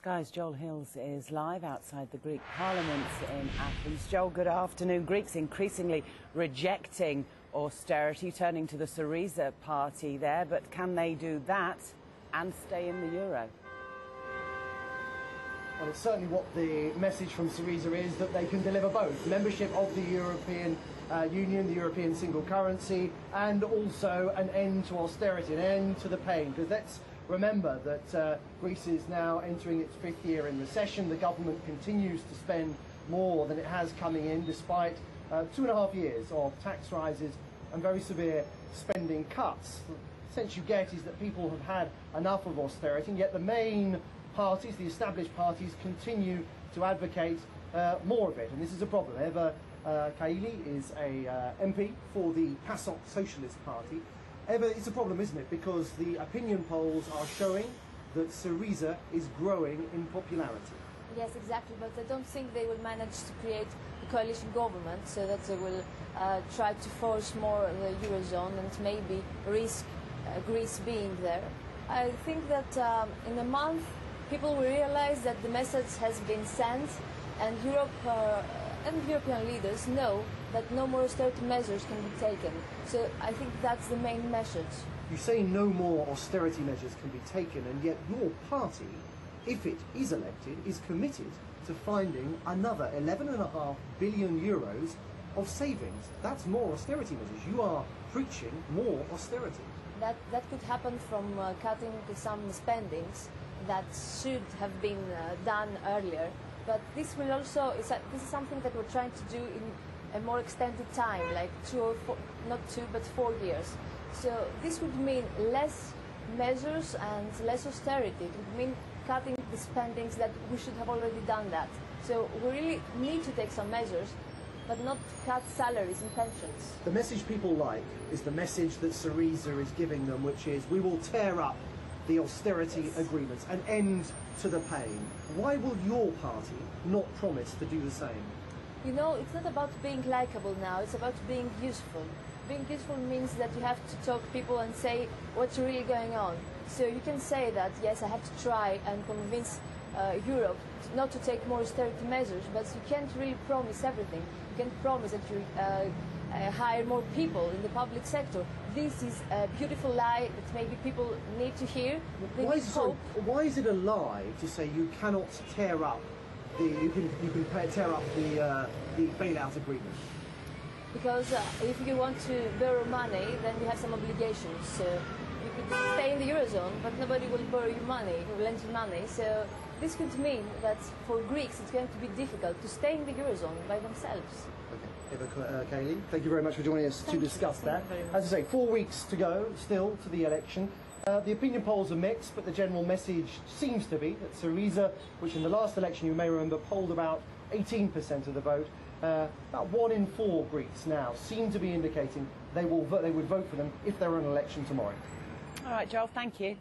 Sky's Joel Hills is live outside the Greek Parliament in Athens. Joel, good afternoon. Greeks increasingly rejecting austerity, turning to the Syriza party there, but can they do that and stay in the euro? Well, it's certainly what the message from Syriza is, that they can deliver both membership of the European Union, the European single currency, and also an end to austerity, an end to the pain. Because let's remember that Greece is now entering its fifth year in recession. The government continues to spend more than it has coming in, despite 2.5 years of tax rises and very severe spending cuts. The sense you get is that people have had enough of austerity, and yet the main parties, the established parties, continue to advocate more of it, and this is a problem. Eva Kaili is a MP for the PASOK Socialist Party. Eva, it's a problem, isn't it? Because the opinion polls are showing that Syriza is growing in popularity. Yes, exactly, but I don't think they will manage to create a coalition government, so that they will try to force more the Eurozone and maybe risk Greece being there. I think that in a month people will realize that the message has been sent, and Europe and European leaders know that no more austerity measures can be taken. So I think that's the main message. You say no more austerity measures can be taken, and yet your party, if it is elected, is committed to finding another 11.5 billion euros of savings. That's more austerity measures. You are preaching more austerity. That could happen from cutting some spendings that should have been done earlier. But this will also, this is something that we're trying to do in a more extended time, like 2 or 4, not 2 but 4 years. So this would mean less measures and less austerity. It would mean cutting the spendings that we should have already done that. So we really need to take some measures, but not cut salaries and pensions. The message people like is the message that Syriza is giving them, which is we will tear up the austerity agreements, an end to the pain. Why will your party not promise to do the same? You know, it's not about being likable now, it's about being useful. Being useful means that you have to talk to people and say what's really going on. So you can say that, yes, I have to try and convince Europe not to take more austerity measures, but you can't really promise everything. You can't promise that you hire more people in the public sector. This is a beautiful lie that maybe people need to hear. Why is it a lie to say you cannot tear up you can tear up the bailout agreement? Because if you want to borrow money, then you have some obligations. So you could stay in the Eurozone, but nobody will borrow you money, or lend you money. So this could mean that for Greeks it's going to be difficult to stay in the Eurozone by themselves. Okay. Eva Kaili, thank you very much for joining us to discuss that. As I say, 4 weeks to go still to the election. The opinion polls are mixed, but the general message seems to be that Syriza, which in the last election you may remember polled about 18% of the vote, about 1 in 4 Greeks now seem to be indicating they would vote for them if there were an election tomorrow. All right, Joel, thank you.